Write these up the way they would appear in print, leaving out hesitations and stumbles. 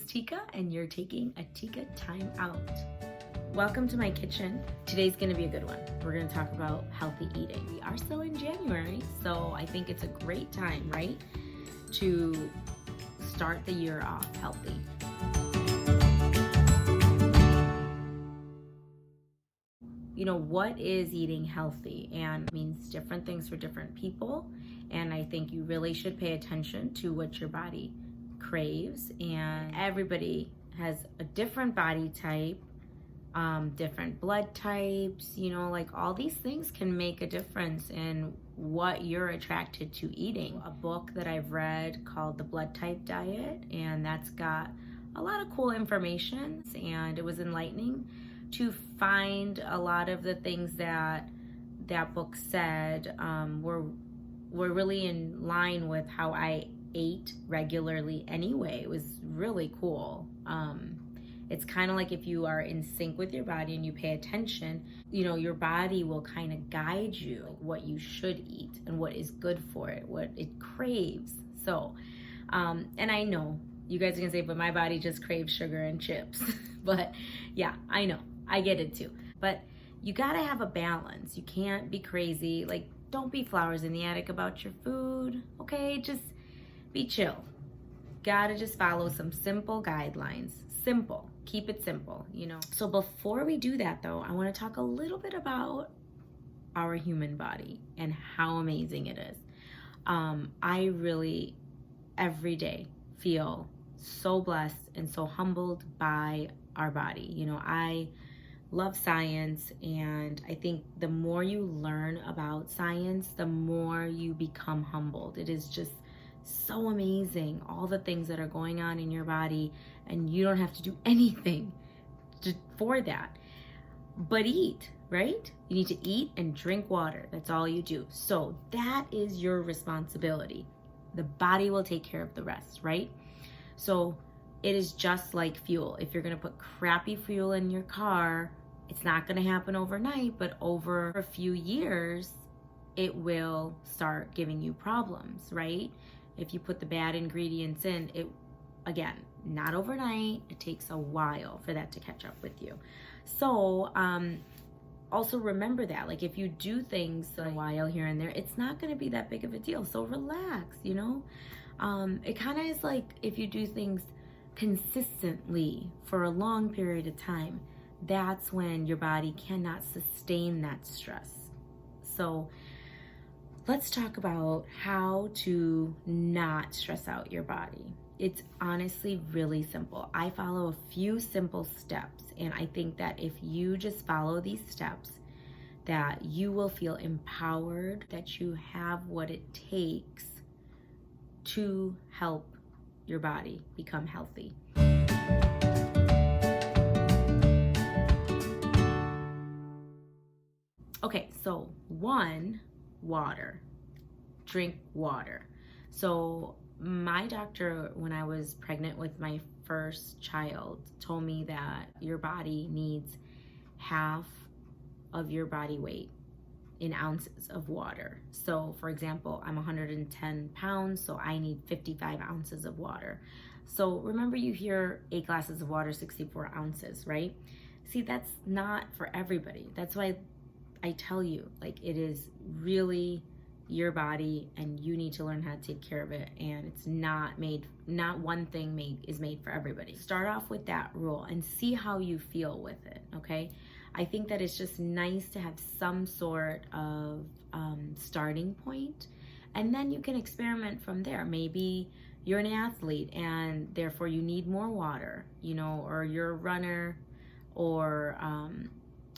Tika, and you're taking a Tika time out. Welcome to my kitchen. Today's gonna be a good one. We're gonna talk about healthy eating. We are still in January, so I think it's a great time, right, to start the year off healthy. You know, what is eating healthy? And it means different things for different people. And I think you really should pay attention to what your body craves. And everybody has a different body type, different blood types, you know, like all these things can make a difference in what you're attracted to eating. A book that I've read called The Blood Type Diet, and that's got a lot of cool information, and it was enlightening to find a lot of the things that that book said were really in line with how I ate regularly anyway. It was really cool. It's kind of like if you are in sync with your body and you pay attention, you know, your body will kind of guide you like what you should eat and what is good for it, what it craves. So, and I know you guys are gonna say, but my body just craves sugar and chips. But yeah, I know, I get it too. But you gotta have a balance. You can't be crazy. Like, don't be flowers in the attic about your food, okay? Just be chill. Gotta just follow some simple guidelines. Simple. Keep it simple, you know. So before we do that though, I want to talk a little bit about our human body and how amazing it is. I really every day feel so blessed and so humbled by our body. You know, I love science, and I think the more you learn about science, the more you become humbled. It is just so amazing, all the things that are going on in your body, and you don't have to do anything for that but eat, right? You need to eat and drink water. That's all you do. So that is your responsibility. The body will take care of the rest, right? So it is just like fuel. If you're gonna put crappy fuel in your car, it's not gonna happen overnight, but over a few years, it will start giving you problems, right? If you put the bad ingredients in, it, again, not overnight, it takes a while for that to catch up with you. So, also remember that, like if you do things a while here and there, it's not gonna be that big of a deal. So relax, you know? It kind of is like if you do things consistently for a long period of time, that's when your body cannot sustain that stress. So let's talk about how to not stress out your body. It's honestly really simple. I follow a few simple steps, and I think that if you just follow these steps, that you will feel empowered, that you have what it takes to help your body become healthy. Okay, so one, water. Drink water. So my doctor, when I was pregnant with my first child, told me that your body needs half of your body weight in ounces of water. So for example, I'm 110 pounds, so I need 55 ounces of water. So remember, you hear 8 glasses of water, 64 ounces, right? See, that's not for everybody. That's why I tell you, like, it is really your body, and you need to learn how to take care of it. And it's not one thing is made for everybody. Start off with that rule and see how you feel with it, okay? I think that it's just nice to have some sort of starting point, and then you can experiment from there. Maybe you're an athlete and therefore you need more water, you know, or you're a runner, or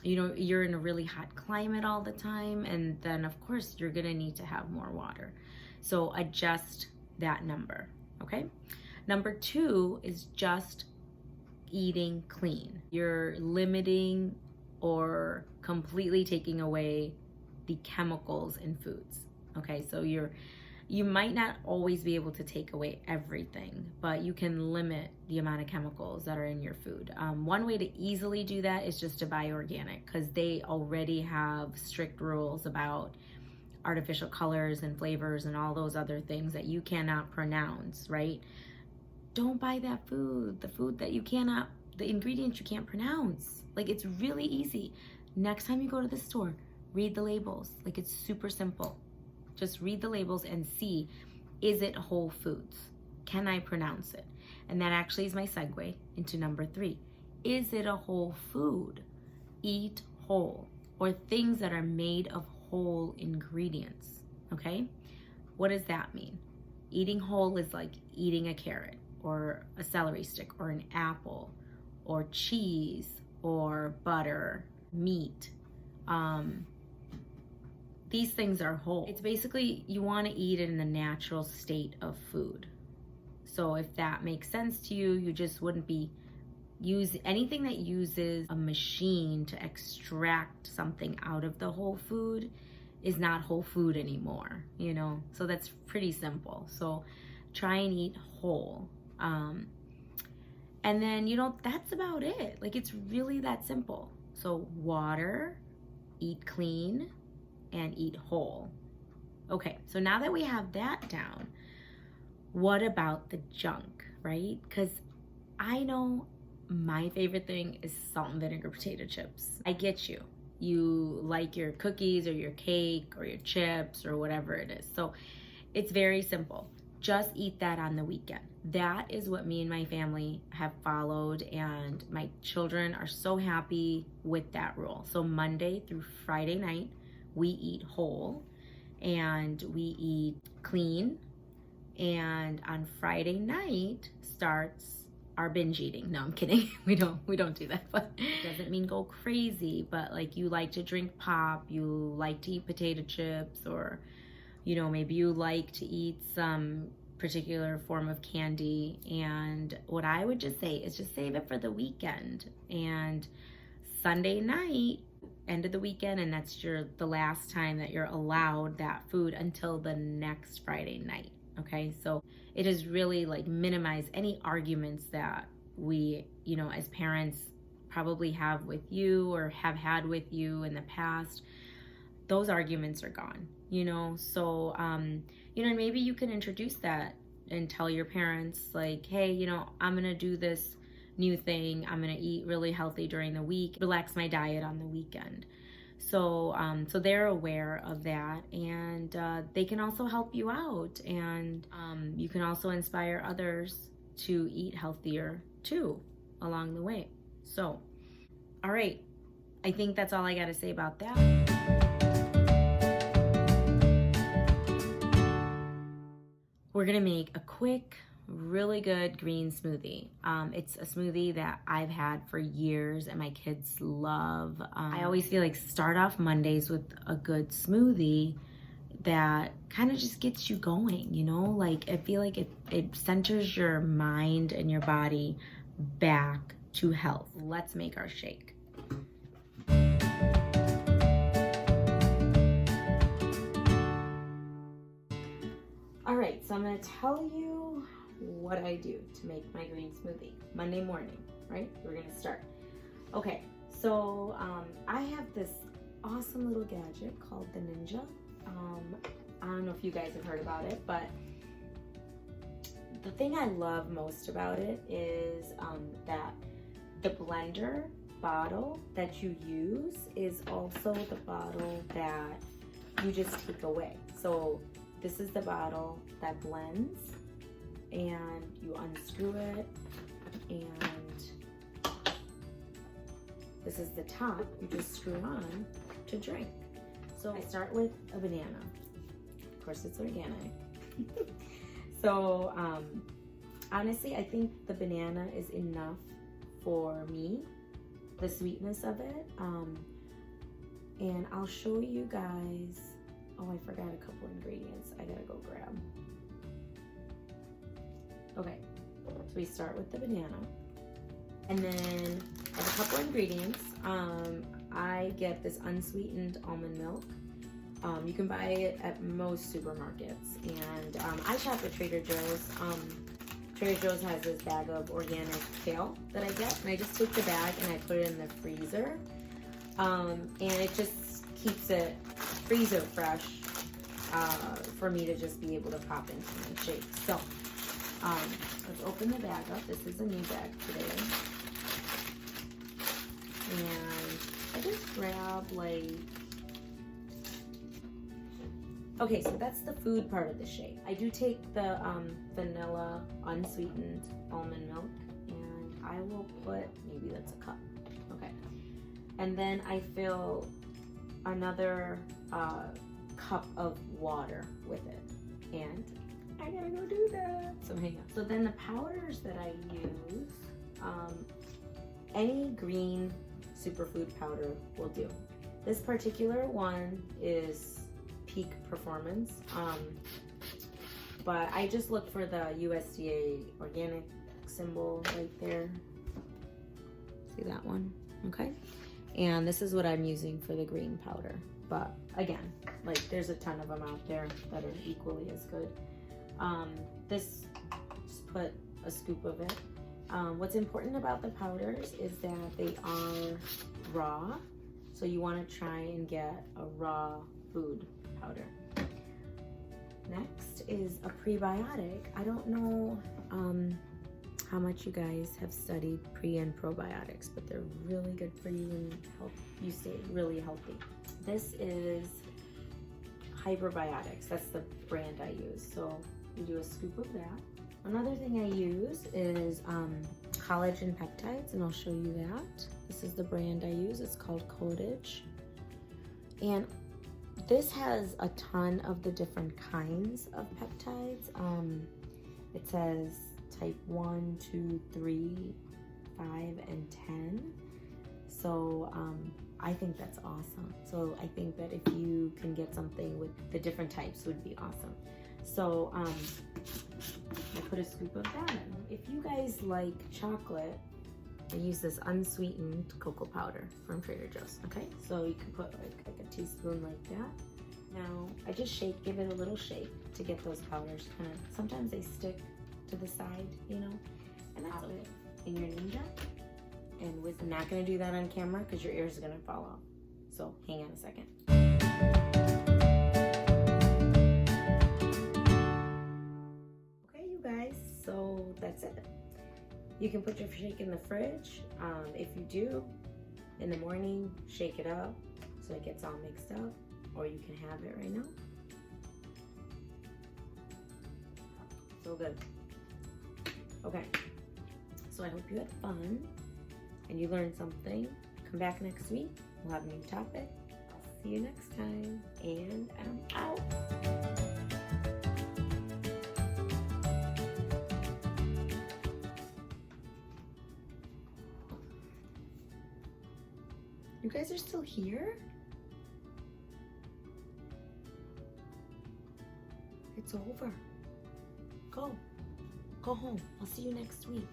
you know, you're in a really hot climate all the time, and then of course you're gonna need to have more water. So adjust that number, okay? Number 2 is just eating clean. You're limiting or completely taking away the chemicals in foods, okay? So you might not always be able to take away everything, but you can limit the amount of chemicals that are in your food. One way to easily do that is just to buy organic, because they already have strict rules about artificial colors and flavors and all those other things that you cannot pronounce, right? don't buy that food, the food that the ingredients you can't pronounce. Like, it's really easy. Next time you go to the store, read the labels. Like, it's super simple. Just read the labels and see, is it whole foods? Can I pronounce it? And that actually is my segue into number 3. Is it a whole food? Eat whole, or things that are made of whole ingredients, okay? What does that mean? Eating whole is like eating a carrot or a celery stick or an apple or cheese or butter, meat. These things are whole. It's basically, you want to eat it in the natural state of food. So if that makes sense to you, you just wouldn't be anything that uses a machine to extract something out of the whole food is not whole food anymore, you know? So that's pretty simple. So try and eat whole. And then, you know, that's about it. Like, it's really that simple. So water, eat clean, and eat whole. Okay, so now that we have that down, what about the junk, right? Because I know my favorite thing is salt and vinegar potato chips. I get you. You like your cookies or your cake or your chips or whatever it is. So it's very simple. Just eat that on the weekend. That is what me and my family have followed, and my children are so happy with that rule. So Monday through Friday night, we eat whole and we eat clean. And on Friday night starts our binge eating. No, I'm kidding. We don't do that, but it doesn't mean go crazy, but like, you like to drink pop, you like to eat potato chips, or, you know, maybe you like to eat some particular form of candy. And what I would just say is just save it for the weekend, and Sunday night, end of the weekend, and that's the last time that you're allowed that food until the next Friday night. Okay, so it is really like minimize any arguments that we, you know, as parents probably have with you or have had with you in the past. Those arguments are gone, you know. So, you know, maybe you can introduce that and tell your parents, like, hey, you know, I'm gonna do this new thing. I'm gonna eat really healthy during the week, relax my diet on the weekend. So, so they're aware of that, and they can also help you out, and you can also inspire others to eat healthier too along the way. So, all right, I think that's all I got to say about that. We're gonna make a quick, really good green smoothie. It's a smoothie that I've had for years and my kids love. I always feel like start off Mondays with a good smoothie that kind of just gets you going, you know? Like, I feel like it centers your mind and your body back to health. Let's make our shake. All right, so I'm gonna tell you what I do to make my green smoothie. Monday morning, right? We're gonna start. Okay, so I have this awesome little gadget called the Ninja. I don't know if you guys have heard about it, but the thing I love most about it is that the blender bottle that you use is also the bottle that you just take away. So this is the bottle that blends, and you unscrew it, and this is the top. You just screw on to drink. So I start with a banana. Of course, it's organic. So honestly, I think the banana is enough for me, the sweetness of it. And I'll show you guys. Oh, I forgot a couple ingredients I gotta go grab. Okay, so we start with the banana, and then I have a couple ingredients. I get this unsweetened almond milk. You can buy it at most supermarkets, and I shop at Trader Joe's. Trader Joe's has this bag of organic kale that I get, and I just take the bag and I put it in the freezer, and it just keeps it freezer fresh for me to just be able to pop into my shake. So Let's open the bag up. This is a new bag today. And I just grab like, okay, so that's the food part of the shake. I do take the vanilla unsweetened almond milk, and I will put, maybe that's a cup, okay. And then I fill another cup of water with it, and I gotta go do that. So hang on. So then the powders that I use, any green superfood powder will do. This particular one is Peak Performance, but I just look for the USDA organic symbol right there. See that one? Okay. And this is what I'm using for the green powder. But again, like there's a ton of them out there that are equally as good. This, just put a scoop of it. What's important about the powders is that they are raw. So you want to try and get a raw food powder. Next is a prebiotic. I don't know how much you guys have studied pre and probiotics, but they're really good for you and help you stay really healthy. This is Hyperbiotics. That's the brand I use. So you do a scoop of that. Another thing I use is collagen peptides, and I'll show you that. This is the brand I use. It's called Cottage. And this has a ton of the different kinds of peptides. It says type 1, 2, 3, 5, and 10. So I think that's awesome. So I think that if you can get something with the different types would be awesome. So I put a scoop of that in. If you guys like chocolate, I use this unsweetened cocoa powder from Trader Joe's, okay? So you can put like a teaspoon like that. Now, I just give it a little shake to get those powders kind of, sometimes they stick to the side, you know? And that's it in your ninja. And I'm not gonna do that on camera because your ears are gonna fall off. So hang on a second. Okay, you guys, so that's it. You can put your shake in the fridge. If you do, in the morning, shake it up so it gets all mixed up, or you can have it right now. So good. Okay, so I hope you had fun and you learned something. Come back next week. We'll have a new topic. I'll see you next time, and I'm out. You guys are still here? It's over. Go home. I'll see you next week.